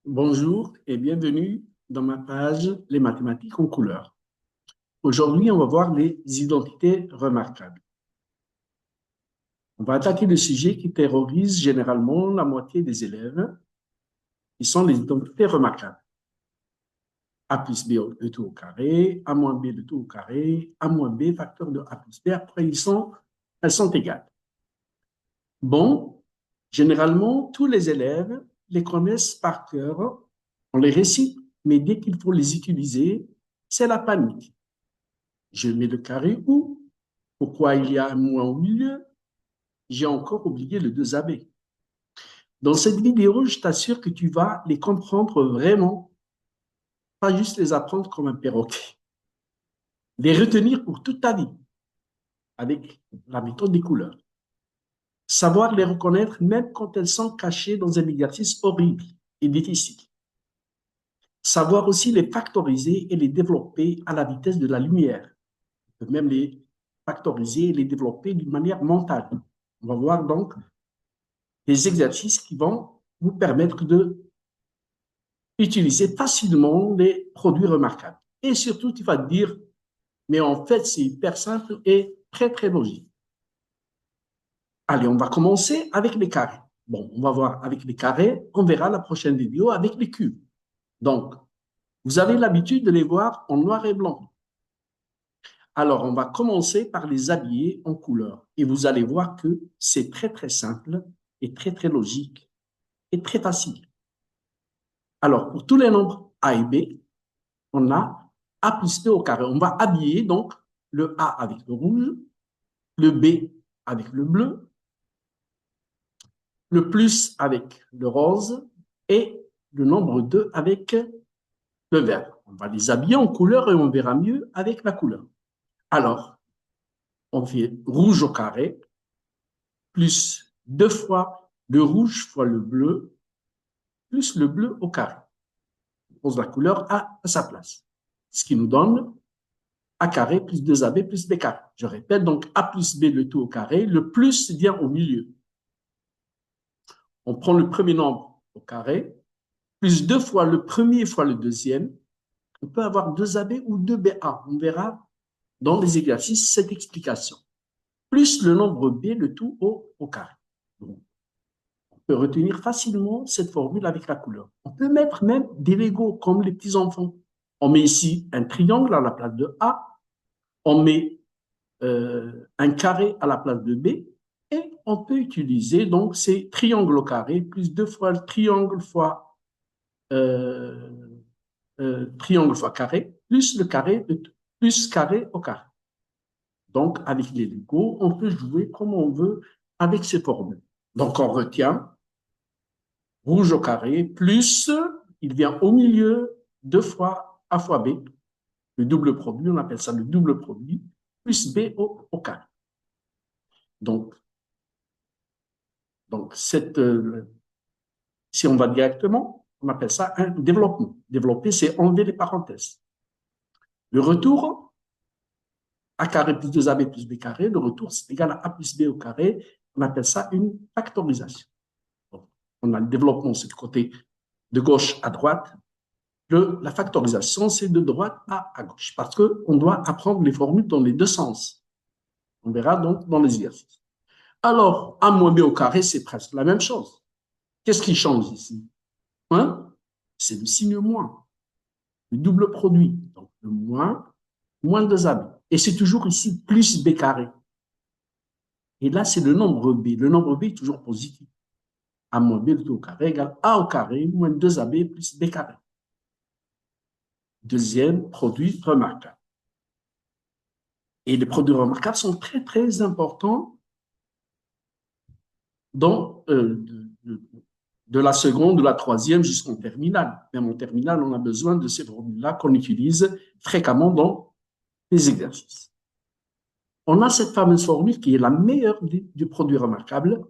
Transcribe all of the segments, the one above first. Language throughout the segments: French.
Bonjour et bienvenue dans ma page Les mathématiques en couleur. Aujourd'hui, on va voir les identités remarquables. On va attaquer le sujet qui terrorise généralement la moitié des élèves, qui sont les identités remarquables. A plus B le tout au carré, A moins B le tout au carré, A moins B facteur de A plus B. Après, elles sont égales. Bon, généralement, tous les élèves les connaissent par cœur, on les récite, mais dès qu'il faut les utiliser, c'est la panique. Je mets le carré où? Pourquoi il y a un moins au milieu? J'ai encore oublié le 2AB. Dans cette vidéo, je t'assure que tu vas les comprendre vraiment, pas juste les apprendre comme un perroquet. Les retenir pour toute ta vie avec la méthode des couleurs. Savoir les reconnaître même quand elles sont cachées dans un exercice horrible et difficile. Savoir aussi les factoriser et les développer à la vitesse de la lumière. On peut même les factoriser et les développer d'une manière mentale. On va voir donc des exercices qui vont vous permettre de utiliser facilement les produits remarquables. Et surtout, tu vas te dire, mais en fait, c'est hyper simple et très, très logique. Allez, on va commencer avec les carrés. Bon, on va voir avec les carrés. On verra la prochaine vidéo avec les cubes. Donc, vous avez l'habitude de les voir en noir et blanc. Alors, on va commencer par les habiller en couleur. Et vous allez voir que c'est très, très simple et très, très logique et très facile. Alors, pour tous les nombres A et B, on a A plus B au carré. On va habiller donc le A avec le rouge, le B avec le bleu, le plus avec le rose et le nombre 2 avec le vert. On va les habiller en couleur et on verra mieux avec la couleur. Alors, on fait rouge au carré, plus 2 fois le rouge fois le bleu, plus le bleu au carré. On pose la couleur à sa place. Ce qui nous donne A carré plus 2AB plus B carré. Je répète, donc A plus B le tout au carré. Le plus vient au milieu. On prend le premier nombre au carré, plus 2 fois le premier fois le deuxième. On peut avoir 2AB ou 2BA. On verra dans les exercices cette explication. Plus le nombre B, le tout au carré. Donc, on peut retenir facilement cette formule avec la couleur. On peut mettre même des Legos comme les petits enfants. On met ici un triangle à la place de A. On met un carré à la place de B et on peut utiliser donc ces triangles au carré plus 2 fois le euh, triangle fois carré plus le carré plus carré au carré. Donc avec les Legos, on peut jouer comme on veut avec ces formules. Donc on retient rouge au carré plus il vient au milieu 2 fois A fois B, le double produit, on appelle ça le double produit, plus B au carré. Donc, si on va directement, on appelle ça un développement. Développer, c'est enlever les parenthèses. Le retour, A carré plus 2AB plus B carré, le retour, c'est égal à A plus B au carré. On appelle ça une factorisation. Donc, on a le développement, c'est du côté de gauche à droite. La factorisation, c'est de droite à gauche, parce qu'on doit apprendre les formules dans les deux sens. On verra donc dans les exercices. Alors, A moins B au carré, c'est presque la même chose. Qu'est-ce qui change ici? Hein? C'est le signe moins, le double produit. Donc, le moins, moins 2AB. Et c'est toujours ici plus B carré. Et là, c'est le nombre B. Le nombre B est toujours positif. A moins B tout au carré égale A au carré moins 2AB plus B carré. Deuxième produit remarquable. Et les produits remarquables sont très, très importants dans, de la seconde, de la troisième jusqu'en terminale. Même en terminale, on a besoin de ces formules-là qu'on utilise fréquemment dans les exercices. On a cette fameuse formule qui est la meilleure du produit remarquable,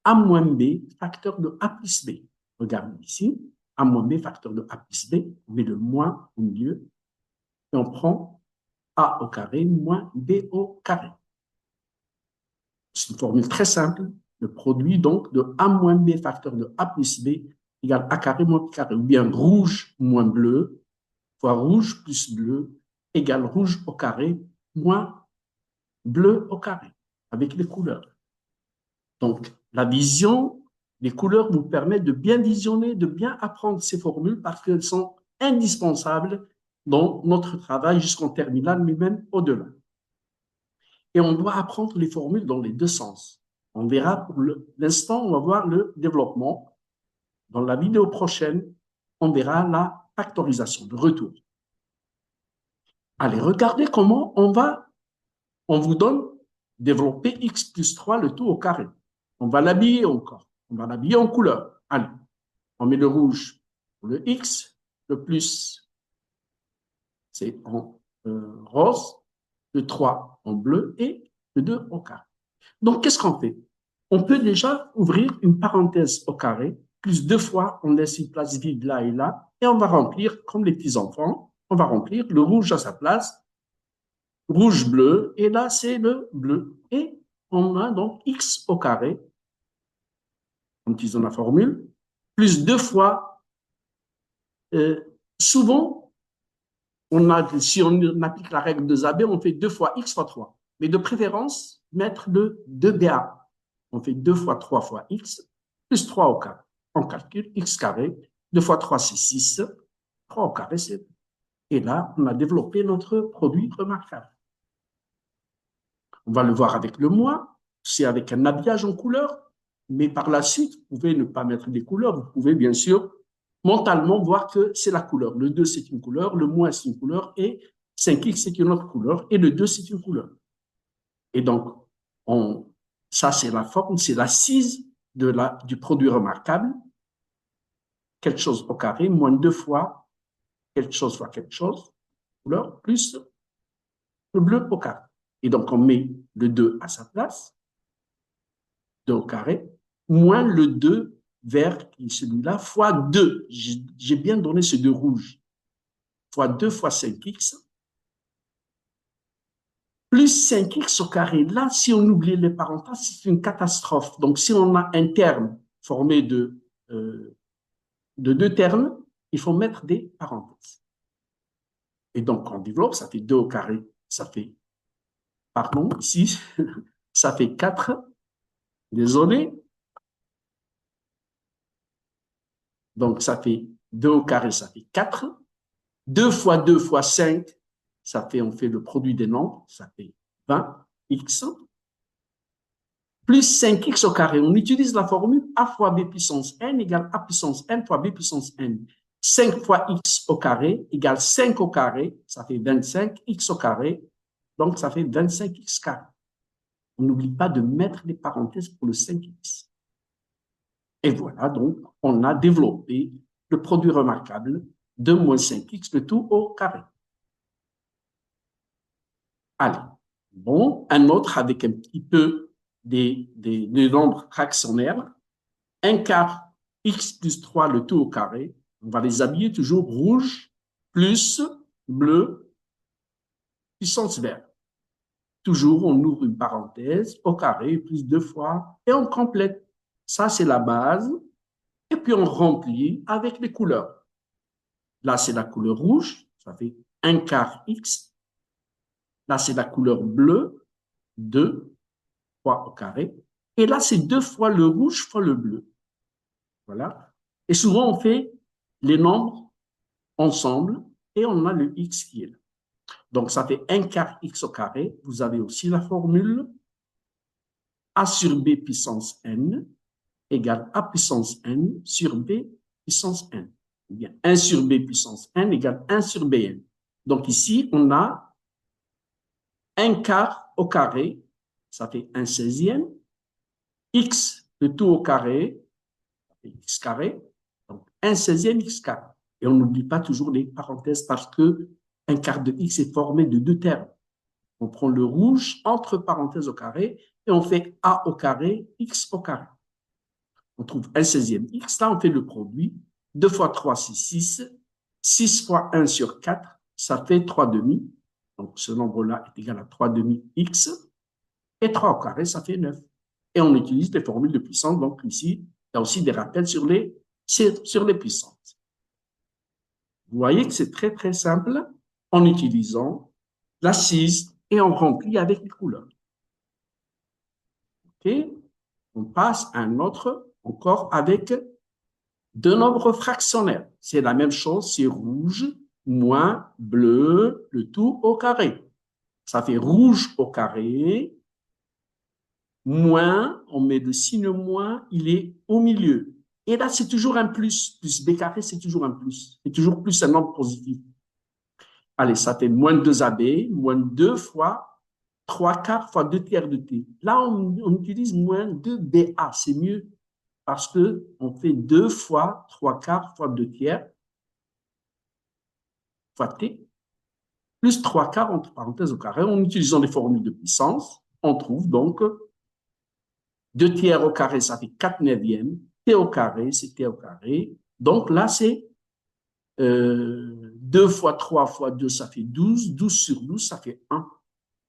A moins B facteur de A plus B. Regardez ici, A moins B facteur de A plus B, on met le moins au milieu, et on prend A au carré moins B au carré. C'est une formule très simple. Le produit donc de A moins B facteur de A plus B égale A carré moins B carré, ou bien rouge moins bleu fois rouge plus bleu égale rouge au carré moins bleu au carré, avec les couleurs. Donc, la vision des couleurs vous permet de bien visionner, de bien apprendre ces formules parce qu'elles sont indispensables dans notre travail jusqu'en terminale, mais même au-delà. Et on doit apprendre les formules dans les deux sens. On verra pour l'instant, on va voir le développement. Dans la vidéo prochaine, on verra la factorisation, le retour. Allez, regardez comment on vous donne développer x plus 3 le tout au carré. On va l'habiller encore. On va l'habiller en couleur. Allez, on met le rouge pour le x, le plus, c'est en rose, le 3 en bleu et le 2 au carré. Donc, qu'est-ce qu'on fait? On peut déjà ouvrir une parenthèse au carré, plus deux fois, on laisse une place vide là et là, et on va remplir, comme les petits-enfants, on va remplir le rouge à sa place, rouge-bleu, et là, c'est le bleu. Et on a donc x au carré, en utilisant la formule, plus deux fois, souvent, si on applique la règle de Zabé, on fait 2 fois x fois 3. Mais de préférence, mettre le 2BA. On fait 2 fois 3 fois x, plus 3 au carré. On calcule x carré, 2 fois 3, c'est 6. 3 au carré, c'est 2. Et là, on a développé notre produit remarquable. On va le voir avec le moins, c'est avec un habillage en couleur, mais par la suite, vous pouvez ne pas mettre des couleurs, vous pouvez bien sûr mentalement voir que c'est la couleur. Le 2, c'est une couleur, le moins, c'est une couleur, et 5x, c'est une autre couleur, et le 2, c'est une couleur. Et donc, ça, c'est la forme, c'est l'assise du produit remarquable. Quelque chose au carré, moins 2 fois quelque chose fois quelque chose, couleur, plus le bleu au carré. Et donc, on met le 2 à sa place, 2 au carré, moins le 2 vert, qui est celui-là, fois 2. J'ai bien donné ce 2 rouge. Fois 2 fois 5x, plus 5x au carré. Là, si on oublie les parenthèses, c'est une catastrophe. Donc, si on a un terme formé de deux termes, il faut mettre des parenthèses. Et donc, on développe, ça fait 2 au carré, ça fait, pardon, ici, ça fait 4. Désolé. Donc, ça fait 2 au carré, ça fait 4. 2 fois 2 fois 5, ça fait, on fait le produit des nombres, ça fait 20x. Plus 5x au carré. On utilise la formule a fois b puissance n égale a puissance n fois b puissance n. 5 fois x au carré égale 5 au carré, ça fait 25, x au carré, donc ça fait 25x carré. On n'oublie pas de mettre des parenthèses pour le 5x. Et voilà, donc, on a développé le produit remarquable de moins 5x, le tout au carré. Allez, bon, un autre avec un petit peu des nombres fractionnaires. 1 quart x plus 3, le tout au carré. On va les habiller toujours rouge plus bleu puissance vert. Toujours, on ouvre une parenthèse au carré, plus 2 fois, et on complète. Ça, c'est la base. Et puis, on remplit avec les couleurs. Là, c'est la couleur rouge, ça fait 1 quart x. Là, c'est la couleur bleue, 2 fois au carré. Et là, c'est 2 fois le rouge fois le bleu. Voilà. Et souvent, on fait les nombres ensemble et on a le x qui est là. Donc, ça fait 1 quart x au carré. Vous avez aussi la formule a sur b puissance n égale a puissance n sur b puissance n. Ou bien 1 sur b puissance n égale 1 sur bn. Donc, ici, on a 1 quart au carré, ça fait 1 16e. X, le tout au carré, ça fait x carré. Donc, 1 16e x carré. Et on n'oublie pas toujours les parenthèses parce que 1 quart de x est formé de deux termes. On prend le rouge entre parenthèses au carré et on fait a au carré, x au carré. On trouve 1 16e x. Là, on fait le produit. 2 fois 3, c'est 6. 6 fois 1 sur 4, ça fait 3 demi. Donc, ce nombre-là est égal à 3 demi x. Et 3 au carré, ça fait 9. Et on utilise les formules de puissance. Donc, ici, il y a aussi des rappels sur les sur les puissances. Vous voyez que c'est très, très simple en utilisant l'assise et on remplit avec les couleurs. OK? On passe à un autre encore avec deux nombres fractionnaires. C'est la même chose, c'est rouge moins bleu, le tout au carré. Ça fait rouge au carré, moins, on met le signe moins, il est au milieu. Et là, c'est toujours un plus. Plus B carré, c'est toujours un plus. C'est toujours plus un nombre positif. Allez, ça fait moins 2AB, moins 2 fois 3 quarts fois 2 tiers de T. Là, on utilise moins 2BA. C'est mieux parce qu'on fait 2 fois 3 quarts fois 2 tiers fois T, plus 3 quarts entre parenthèses au carré. En utilisant les formules de puissance, on trouve donc 2 tiers au carré, ça fait 4 neuvièmes. T au carré, c'est T au carré. Donc là, c'est 2 fois 3 fois 2, ça fait 12. 12 sur 12, ça fait 1.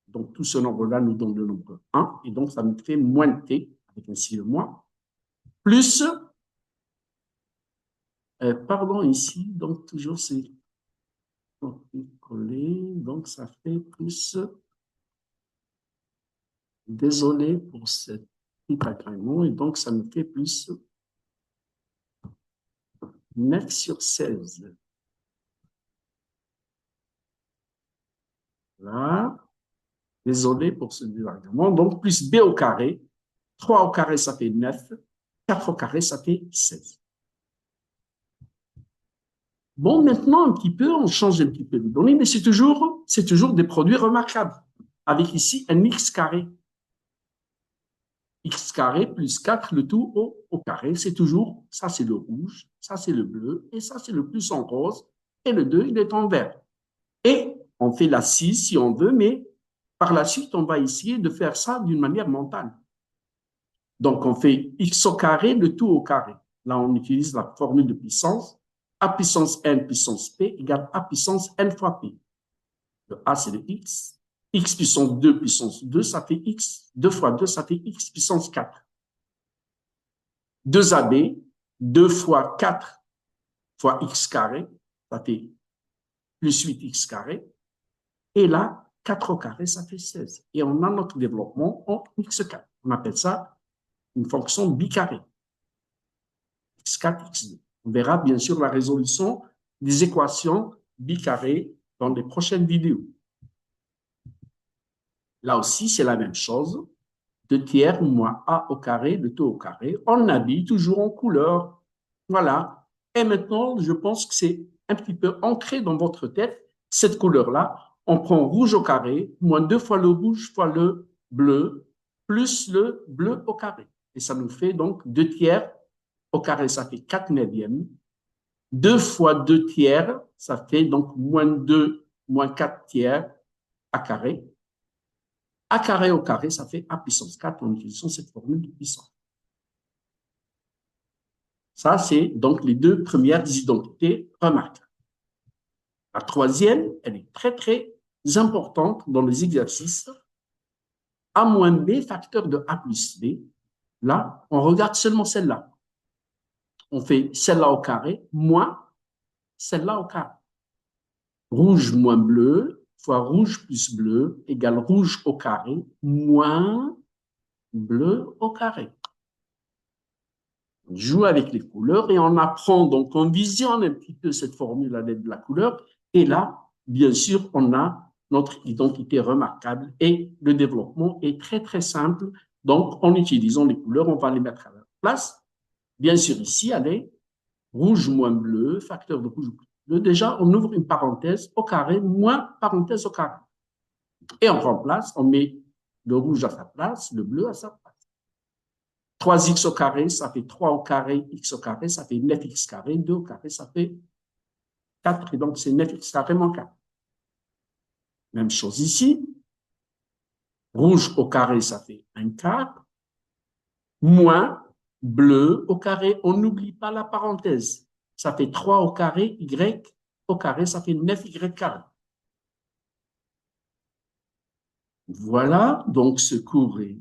Donc tout ce nombre-là nous donne le nombre 1. Et donc ça nous fait moins T, avec un signe moins, plus, pardon, ici, donc toujours c'est copier-coller. Donc ça fait plus, désolé pour cette petit agrément. Et donc ça nous fait plus 9 sur 16. Là, désolé pour ce désagrément. Donc, plus B au carré. 3 au carré, ça fait 9. 4 au carré, ça fait 16. Bon, maintenant, un petit peu, on change un petit peu les données, mais c'est toujours des produits remarquables. Avec ici un x carré. X carré plus 4, le tout au carré. C'est toujours, ça c'est le rouge, ça c'est le bleu, et ça c'est le plus en rose, et le 2, il est en vert. Et on fait la 6 si on veut, mais par la suite, on va essayer de faire ça d'une manière mentale. Donc, on fait x au carré, le tout au carré. Là, on utilise la formule de puissance. A puissance n puissance p égale A puissance n fois p. Le A, c'est le x. X puissance 2, ça fait x. 2 fois 2, ça fait x puissance 4. 2AB, 2 fois 4 fois x carré, ça fait plus 8x carré. Et là, 4 au carré, ça fait 16. Et on a notre développement en x4. On appelle ça une fonction bicarrée. X4, X2. On verra bien sûr la résolution des équations bicarrées dans les prochaines vidéos. Là aussi, c'est la même chose. 2 tiers moins A au carré, le tout au carré. On habille toujours en couleur. Voilà. Et maintenant, je pense que c'est un petit peu ancré dans votre tête, cette couleur-là. On prend rouge au carré, moins 2 fois le rouge fois le bleu, plus le bleu au carré. Et ça nous fait donc 2 tiers au carré, ça fait 4 neuvièmes. 2 fois 2 tiers, ça fait donc moins 2, moins 4 tiers à carré. A carré au carré, ça fait A puissance 4 en utilisant cette formule de puissance. Ça, c'est donc les deux premières identités remarquables. La troisième, elle est très, très importante dans les exercices. A moins B, facteur de A plus B. Là, on regarde seulement celle-là. On fait celle-là au carré, moins celle-là au carré. Rouge moins bleu fois rouge plus bleu égale rouge au carré moins bleu au carré. On joue avec les couleurs et on apprend, donc on visionne un petit peu cette formule à l'aide de la couleur. Et là, bien sûr, on a notre identité remarquable et le développement est très, très simple. Donc, en utilisant les couleurs, on va les mettre à la place. Bien sûr, ici, allez, rouge moins bleu, facteur de rouge bleu. Déjà, on ouvre une parenthèse au carré, moins parenthèse au carré. Et on remplace, on met le rouge à sa place, le bleu à sa place. 3x au carré, ça fait 3 au carré, x au carré, ça fait 9x carré, 2 au carré, ça fait 4, et donc c'est 9x carré moins 4. Même chose ici. Rouge au carré, ça fait 1 quart, moins bleu au carré, on n'oublie pas la parenthèse. Ça fait 3 au carré, y au carré, ça fait 9y carré. Voilà, donc ce cours est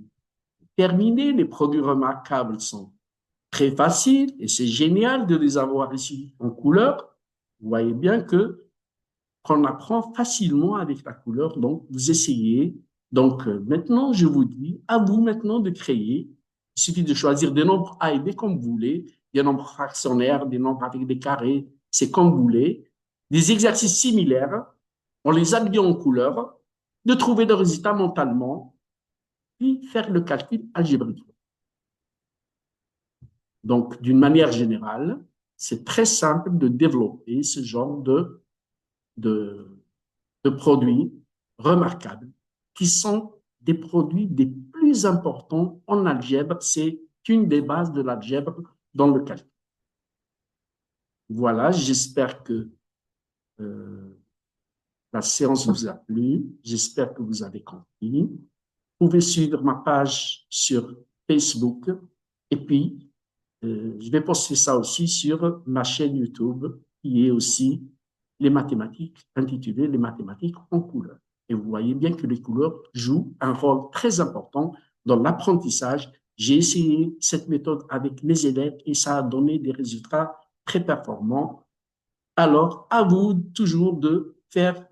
terminé. Les produits remarquables sont très facile et c'est génial de les avoir ici en couleur. Vous voyez bien que qu'on apprend facilement avec la couleur. Donc, vous essayez. Donc, maintenant, je vous dis, à vous maintenant de créer. Il suffit de choisir des nombres A et B comme vous voulez, des nombres fractionnaires, des nombres avec des carrés, c'est comme vous voulez. Des exercices similaires, on les habille en couleur, de trouver le résultat mentalement, puis faire le calcul algébrique. Donc, d'une manière générale, c'est très simple de développer ce genre de, de produits remarquables qui sont des produits des plus importants en algèbre. C'est une des bases de l'algèbre dans le calcul. Voilà, j'espère que euh, la séance vous a plu. J'espère que vous avez compris. Vous pouvez suivre ma page sur Facebook et puis je vais poster ça aussi sur ma chaîne YouTube qui est aussi les mathématiques, intitulée Les mathématiques en couleurs. Et vous voyez bien que les couleurs jouent un rôle très important dans l'apprentissage. J'ai essayé cette méthode avec mes élèves et ça a donné des résultats très performants. Alors, à vous toujours de faire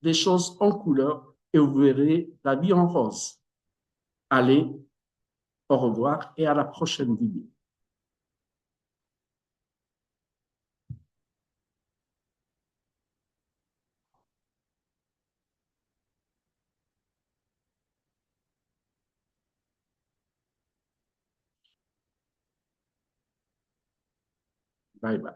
des choses en couleur et vous verrez la vie en rose. Allez, au revoir et à la prochaine vidéo. Bye bye.